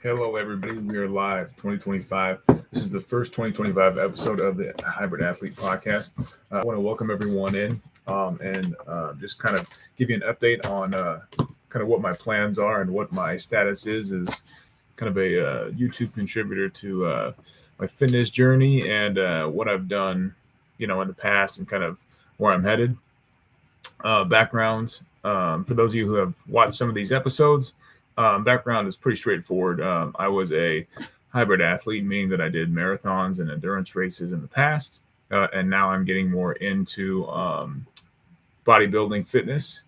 Hello, everybody. We are live 2025. This is the first 2025 episode of the Hybrid Athlete Podcast. I want to welcome everyone in and just kind of give you an update on kind of what my plans are and what my status is as kind of a YouTube contributor to my fitness journey and what I've done, in the past and kind of where I'm headed. Background for those of you who have watched some of these episodes. Background is pretty straightforward. I was a hybrid athlete, meaning that I did marathons and endurance races in the past, and now I'm getting more into bodybuilding fitness.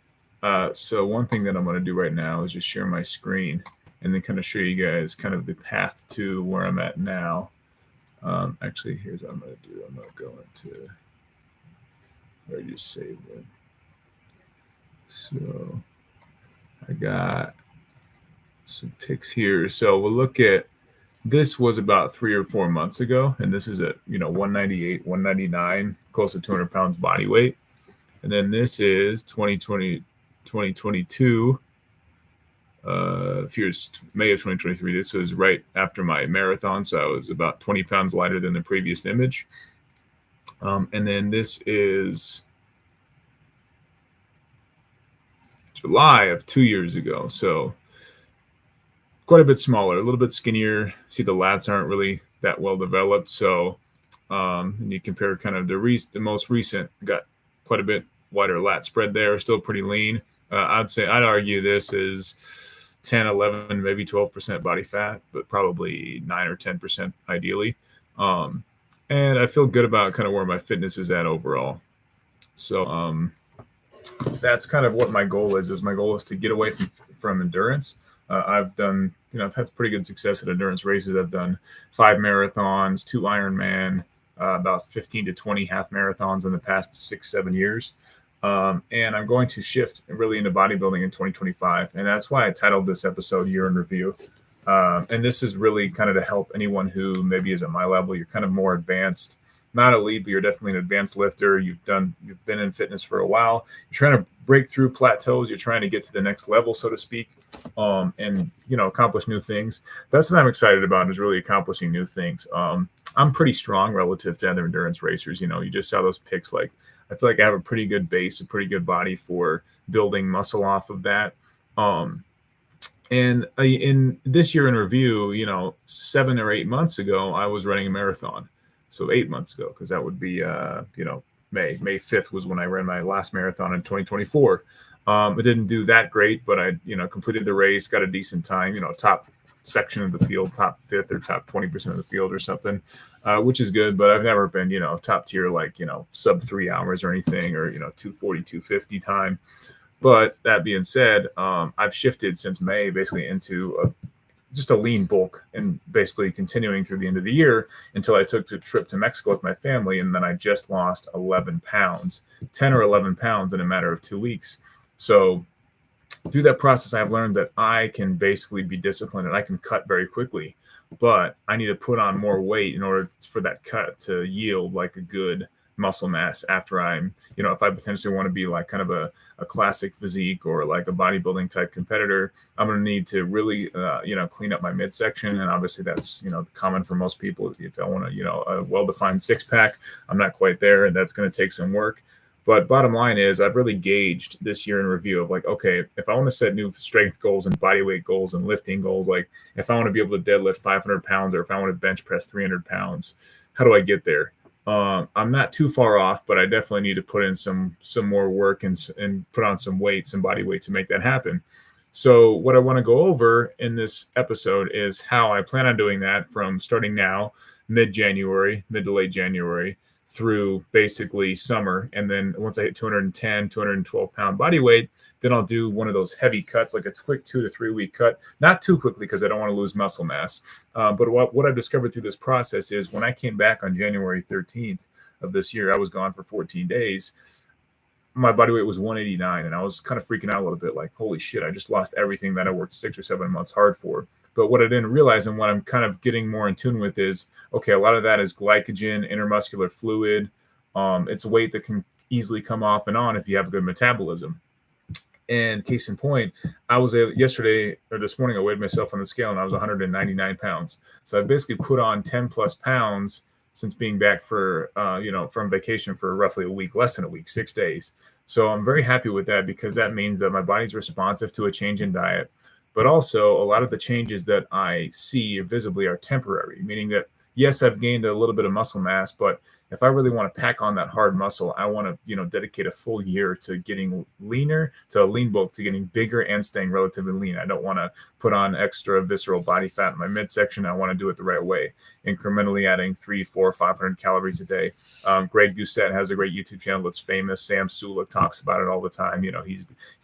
So one thing that I'm going to do right now is just share my screen and then kind of show you guys kind of the path to where I'm at now. Actually, here's what I'm going to do. I'm going to go into where I just saved it. So I got some pics here. So we'll look at, this was about 3 or 4 months ago, and this is at 198, 199, close to 200 pounds body weight. And then this is 2020, 2022. Here's May of 2023. This was right after my marathon, so I was about 20 pounds lighter than the previous image. And then this is July of 2 years ago. So quite a bit smaller, a little bit skinnier. See, the lats aren't really that well developed. So and you compare kind of the most recent, got quite a bit wider lat spread there, still pretty lean. I'd argue this is 10, 11, maybe 12% body fat, but probably 9 or 10% ideally. And I feel good about kind of where my fitness is at overall. So that's kind of what my goal is. My goal is to get away from endurance. I've done, I've had pretty good success at endurance races. I've done 5 marathons, 2 Ironman, about 15 to 20 half marathons in the past 6-7 years. And I'm going to shift really into bodybuilding in 2025. And that's why I titled this episode Year in Review. And this is really kind of to help anyone who maybe is at my level. You're kind of more advanced, not elite, but you're definitely an advanced lifter. You've been in fitness for a while. You're trying to break through plateaus. You're trying to get to the next level, so to speak, and accomplish new things. That's what I'm excited about, is really accomplishing new things. I'm pretty strong relative to other endurance racers. You just saw those pics. Like, I feel like I have a pretty good base, a pretty good body for building muscle off of that. And in this year in review, 7 or 8 months ago, I was running a marathon. So 8 months ago, because that would be, May 5th was when I ran my last marathon in 2024. It didn't do that great, but I, completed the race, got a decent time, top section of the field, top 5th or top 20% of the field or something, which is good. But I've never been, top tier, like, sub 3 hours or anything, or, 240, 250 time. But that being said, I've shifted since May basically into just a lean bulk, and basically continuing through the end of the year until I took a trip to Mexico with my family. And then I just lost 11 pounds, 10 or 11 pounds in a matter of 2 weeks. So through that process, I've learned that I can basically be disciplined and I can cut very quickly, but I need to put on more weight in order for that cut to yield like a good muscle mass after I'm, if I potentially want to be like kind of a classic physique or like a bodybuilding type competitor, I'm going to need to really, clean up my midsection. And obviously that's, common for most people. If I want to, a well-defined 6-pack, I'm not quite there, and that's going to take some work. But bottom line is, I've really gauged this year in review of like, okay, if I want to set new strength goals and body weight goals and lifting goals, like if I want to be able to deadlift 500 pounds or if I want to bench press 300 pounds, how do I get there? I'm not too far off, but I definitely need to put in some more work and put on some weight, some body weight to make that happen. So what I want to go over in this episode is how I plan on doing that from starting now, mid to late January, through basically summer. And then once I hit 210, 212 pound body weight, then I'll do one of those heavy cuts, like a quick 2 to 3 week cut, not too quickly because I don't want to lose muscle mass. But what I've discovered through this process is when I came back on January 13th of this year, I was gone for 14 days. My body weight was 189, and I was kind of freaking out a little bit, like, holy shit, I just lost everything that I worked 6 or 7 months hard for. But what I didn't realize, and what I'm kind of getting more in tune with, is, okay, a lot of that is glycogen, intermuscular fluid. It's weight that can easily come off and on if you have a good metabolism. And case in point, I was yesterday or this morning, I weighed myself on the scale and I was 199 pounds. So I basically put on 10 plus pounds since being back for, from vacation for roughly a week, less than a week, 6 days. So I'm very happy with that because that means that my body's responsive to a change in diet. But also, a lot of the changes that I see visibly are temporary, meaning that, yes, I've gained a little bit of muscle mass, but if I really want to pack on that hard muscle, I want to, dedicate a full year to getting leaner, to lean both, to getting bigger and staying relatively lean. I don't want to put on extra visceral body fat in my midsection. I want to do it the right way, incrementally adding 300, 400, 500 calories a day. Greg Doucette has a great YouTube channel that's famous. Sam Sulek talks about it all the time.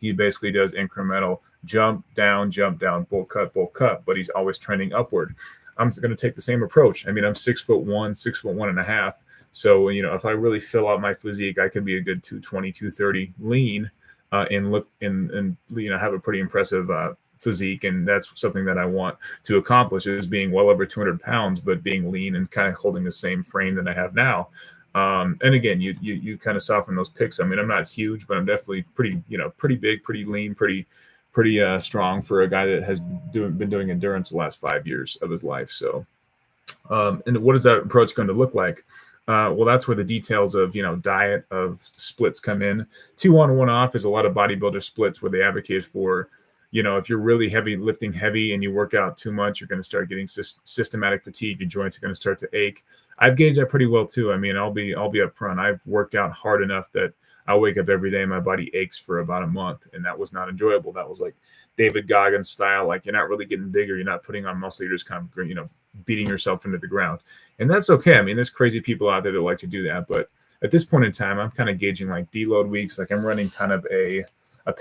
He basically does incremental jump down, bull cut, but he's always trending upward. I'm going to take the same approach. I mean, I'm 6'1", 6'1.5". So, if I really fill out my physique, I could be a good 220, 230 lean and have a pretty impressive physique. And that's something that I want to accomplish, is being well over 200 pounds, but being lean and kind of holding the same frame that I have now. And again, you kind of soften those pics. I mean, I'm not huge, but I'm definitely pretty big, pretty lean, pretty strong for a guy that has been doing endurance the last 5 years of his life. So, and what is that approach going to look like? Well, that's where the details of, diet of splits come in. 2 on, 1 off is a lot of bodybuilder splits where they advocate for, if you're really lifting heavy and you work out too much, you're going to start getting systematic fatigue. Your joints are going to start to ache. I've gauged that pretty well too. I mean, I'll be upfront. I've worked out hard enough that I wake up every day and my body aches for about a month, and that was not enjoyable. That was like David Goggins style. Like, you're not really getting bigger. You're not putting on muscle. You're just kind of, beating yourself into the ground. And that's okay. I mean, there's crazy people out there that like to do that. But at this point in time, I'm kind of gauging like deload weeks. Like, I'm running kind of a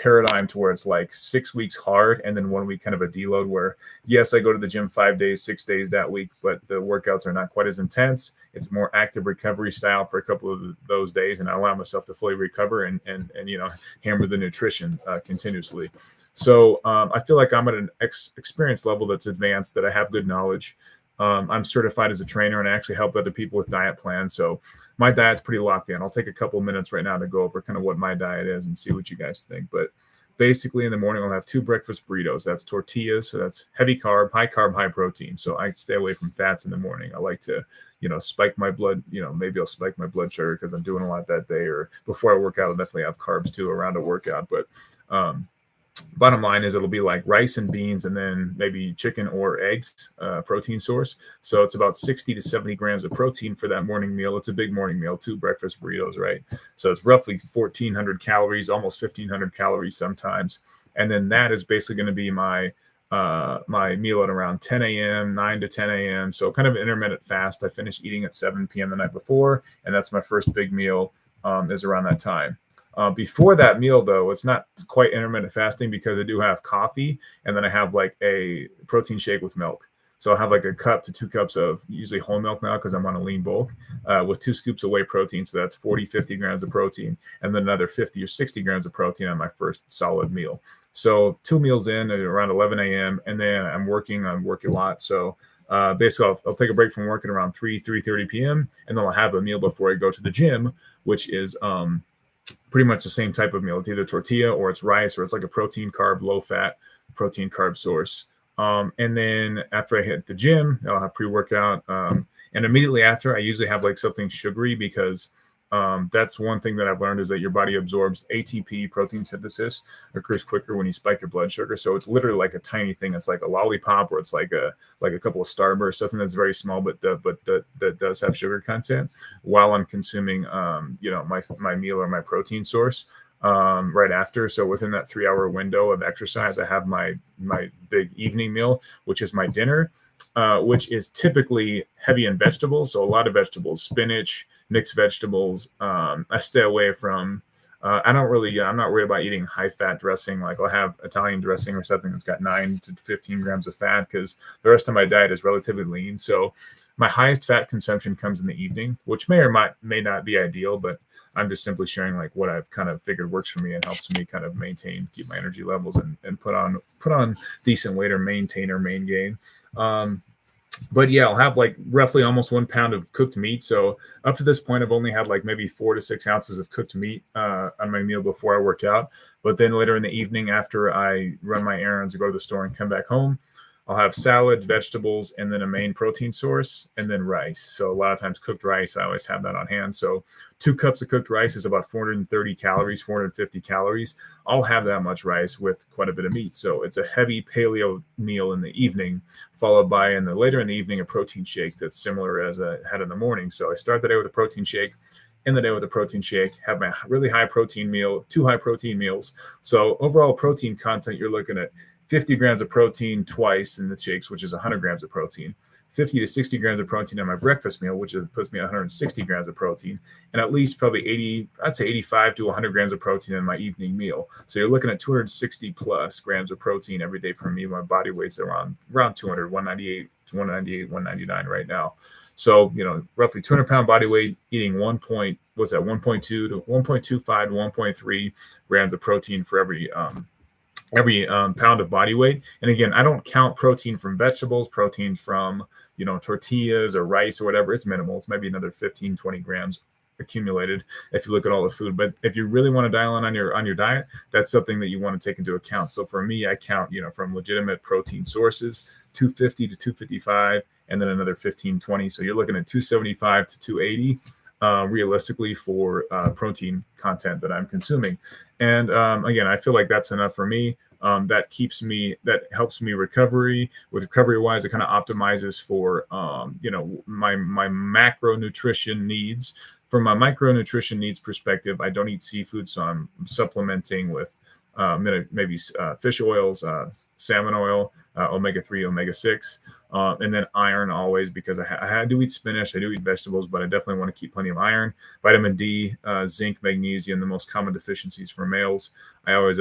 paradigm to where it's like 6 weeks hard and then 1 week kind of a deload, where, yes, I go to the gym 5 days, 6 days that week, but the workouts are not quite as intense. It's more active recovery style for a couple of those days, and I allow myself to fully recover and hammer the nutrition continuously. So I feel like I'm at an experience level that's advanced, that I have good knowledge. I'm certified as a trainer, and I actually help other people with diet plans. So my diet's pretty locked in. I'll take a couple minutes right now to go over kind of what my diet is and see what you guys think. But basically, in the morning, I'll have 2 breakfast burritos. That's tortillas. So that's heavy carb, high protein. So I stay away from fats in the morning. I like to, spike my blood, maybe I'll spike my blood sugar because I'm doing a lot that day, or before I work out, I'll definitely have carbs too around a workout. But bottom line is it'll be like rice and beans and then maybe chicken or eggs, protein source. So it's about 60 to 70 grams of protein for that morning meal. It's a big morning meal, 2 breakfast burritos, right? So it's roughly 1,400 calories, almost 1,500 calories sometimes. And then that is basically going to be my meal at around 10 a.m., 9 to 10 a.m. So kind of an intermittent fast. I finish eating at 7 p.m. the night before, and that's my first big meal is around that time. Before that meal, though, it's not quite intermittent fasting because I do have coffee, and then I have like a protein shake with milk. So I'll have like a cup to 2 cups of usually whole milk now because I'm on a lean bulk with 2 scoops of whey protein. So that's 40, 50 grams of protein, and then another 50 or 60 grams of protein on my first solid meal. So 2 meals in at around 11 a.m. And then I work a lot. So basically I'll take a break from work at around 3:30 p.m. And then I'll have a meal before I go to the gym, which is pretty much the same type of meal. It's either tortilla or it's rice, or it's like a protein carb, low fat protein carb source. And then after I hit the gym, I'll have pre-workout. And immediately after, I usually have like something sugary because that's one thing that I've learned is that your body absorbs ATP, protein synthesis, occurs quicker when you spike your blood sugar. So it's literally like a tiny thing. It's like a lollipop, or it's like a couple of Starbursts, something that's very small, but that does have sugar content while I'm consuming, my meal or my protein source right after. So within that 3-hour window of exercise, I have my big evening meal, which is my dinner. Which is typically heavy in vegetables. So a lot of vegetables, spinach, mixed vegetables. I stay away from, I'm not worried about eating high fat dressing. Like I'll have Italian dressing or something that's got 9 to 15 grams of fat because the rest of my diet is relatively lean. So my highest fat consumption comes in the evening, which may or may not be ideal, but I'm just simply sharing like what I've kind of figured works for me and helps me kind of keep my energy levels and put on decent weight or maintain or main gain. But yeah, I'll have like roughly almost 1 pound of cooked meat. So up to this point, I've only had like maybe 4 to 6 ounces of cooked meat on my meal before I work out. But then later in the evening, after I run my errands or go to the store and come back home, I'll have salad, vegetables, and then a main protein source, and then rice. So a lot of times cooked rice, I always have that on hand. So 2 cups of cooked rice is about 430 calories, 450 calories. I'll have that much rice with quite a bit of meat. So it's a heavy paleo meal in the evening, followed by later in the evening a protein shake that's similar as I had in the morning. So I start the day with a protein shake. In the day with a protein shake, have my really high protein meal, 2 high protein meals. So overall protein content, you're looking at 50 grams of protein twice in the shakes, which is 100 grams of protein, 50 to 60 grams of protein in my breakfast meal, which puts me at 160 grams of protein, and at least probably 80, I'd say 85 to 100 grams of protein in my evening meal. So you're looking at 260 plus grams of protein every day for me. My body weight's around 200, 198 to 198, 199 right now. So, roughly 200-pound body weight, eating 1.2 to 1.25 to 1.3 grams of protein for every pound of body weight. And again, I don't count protein from vegetables, protein from, tortillas or rice or whatever. It's minimal. It's maybe another 15, 20 grams accumulated if you look at all the food. But if you really want to dial in on your diet, that's something that you want to take into account. So for me, I count, from legitimate protein sources, 250 to 255, and then another 15, 20. So you're looking at 275 to 280. Realistically for protein content that I'm consuming. And again, I feel like that's enough for me. That helps me recovery wise. It kind of optimizes for, my macronutrition needs. From my micronutrition needs perspective, I don't eat seafood, so I'm supplementing with maybe fish oils, salmon oil, omega-3, omega-6. And then iron always, because I do eat spinach, I do eat vegetables, but I definitely want to keep plenty of iron, vitamin D, zinc, magnesium, the most common deficiencies for males. I always,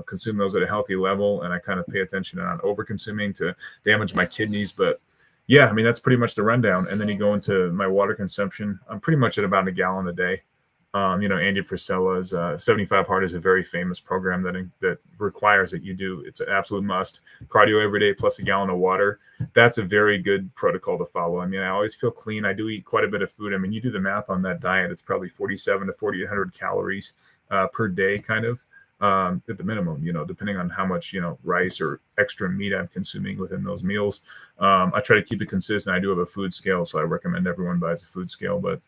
consume those at a healthy level, and I kind of pay attention on over consuming to damage my kidneys. But yeah, I mean, that's pretty much the rundown. And then you go into my water consumption. I'm pretty much at about a gallon a day. Andy Frisella's 75 Hard is a very famous program that requires that you do. It's an absolute must. Cardio every day plus a gallon of water. That's a very good protocol to follow. I mean, I always feel clean. I do eat quite a bit of food. I mean, you do the math on that diet, it's probably 47 to 4,800 calories per day, kind of at the minimum, depending on how much, rice or extra meat I'm consuming within those meals. I try to keep it consistent. I do have a food scale, so I recommend everyone buys a food scale, but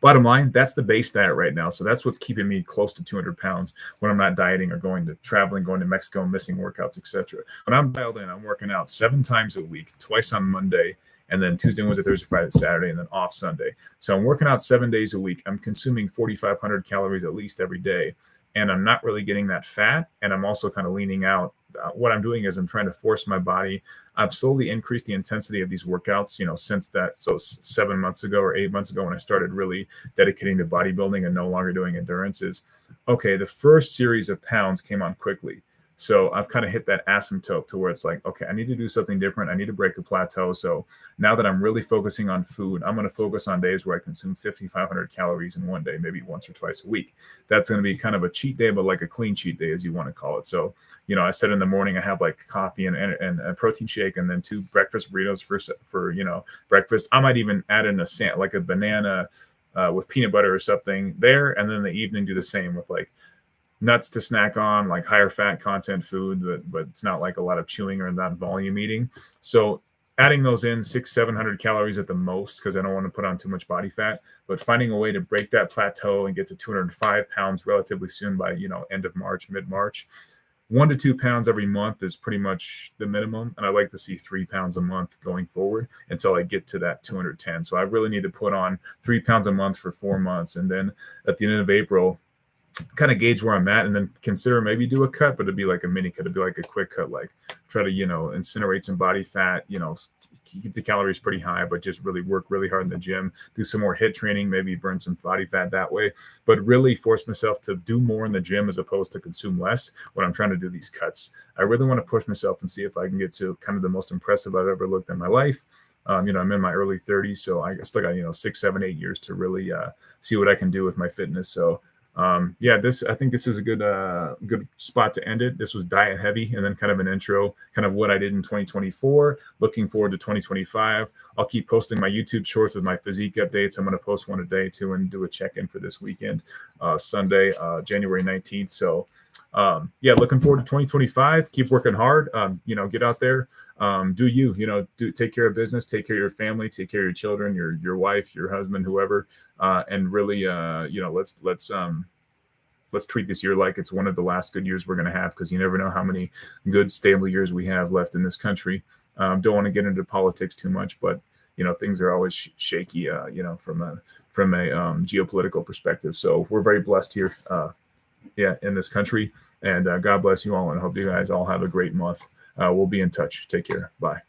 bottom line, that's the base diet right now. So that's what's keeping me close to 200 pounds when I'm not dieting or going to Mexico, missing workouts, etc. When I'm dialed in, I'm working out 7 times a week, twice on Monday, and then Tuesday, Wednesday, Thursday, Friday, Saturday, and then off Sunday. So I'm working out 7 days a week. I'm consuming 4,500 calories at least every day, and I'm not really getting that fat. And I'm also kind of leaning out. What I'm doing is I'm trying to force my body. I've slowly increased the intensity of these workouts, since that. So 7 months ago or 8 months ago, when I started really dedicating to bodybuilding and no longer doing endurances. Okay, the first series of pounds came on quickly. So I've kind of hit that asymptote to where it's like, okay, I need to do something different. I need to break the plateau. So now that I'm really focusing on food, I'm going to focus on days where I consume 5,500 calories in one day, maybe once or twice a week. That's going to be kind of a cheat day, but like a clean cheat day, as you want to call it. So, I said in the morning, I have like coffee and a protein shake, and then 2 breakfast burritos for breakfast. I might even add in like a banana with peanut butter or something there. And then in the evening, do the same with like nuts to snack on, like higher fat content food, but it's not like a lot of chewing or not volume eating. So adding those in 600-700 calories at the most, because I don't want to put on too much body fat, but finding a way to break that plateau and get to 205 pounds relatively soon by, end of March, mid-March. 1 to 2 pounds every month is pretty much the minimum. And I like to see 3 pounds a month going forward until I get to that 210. So I really need to put on 3 pounds a month for 4 months. And then at the end of April, kind of gauge where I'm at, and then consider maybe do a cut, but it'd be like a mini cut. It'd be like a quick cut, like try to, incinerate some body fat, keep the calories pretty high, but just really work really hard in the gym, do some more HIIT training, maybe burn some body fat that way, but really force myself to do more in the gym as opposed to consume less when I'm trying to do these cuts. I really want to push myself and see if I can get to kind of the most impressive I've ever looked in my life. I'm in my early 30s, so I still got, 6, 7, 8 years to really see what I can do with my fitness. So Yeah, I think this is a good spot to end it. This was diet heavy, and then kind of an intro, kind of what I did in 2024. Looking forward to 2025. I'll keep posting my YouTube shorts with my physique updates. I'm going to post one a day too, and do a check-in for this weekend, Sunday, January 19th. So, yeah, looking forward to 2025. Keep working hard. Get out there. Do do take care of business, take care of your family, take care of your children, your wife, your husband, whoever, and really, let's treat this year like it's one of the last good years we're going to have, because you never know how many good, stable years we have left in this country. Don't want to get into politics too much, but things are always shaky, from a geopolitical perspective. So we're very blessed here, in this country, and God bless you all, and I hope you guys all have a great month. We'll be in touch. Take care. Bye.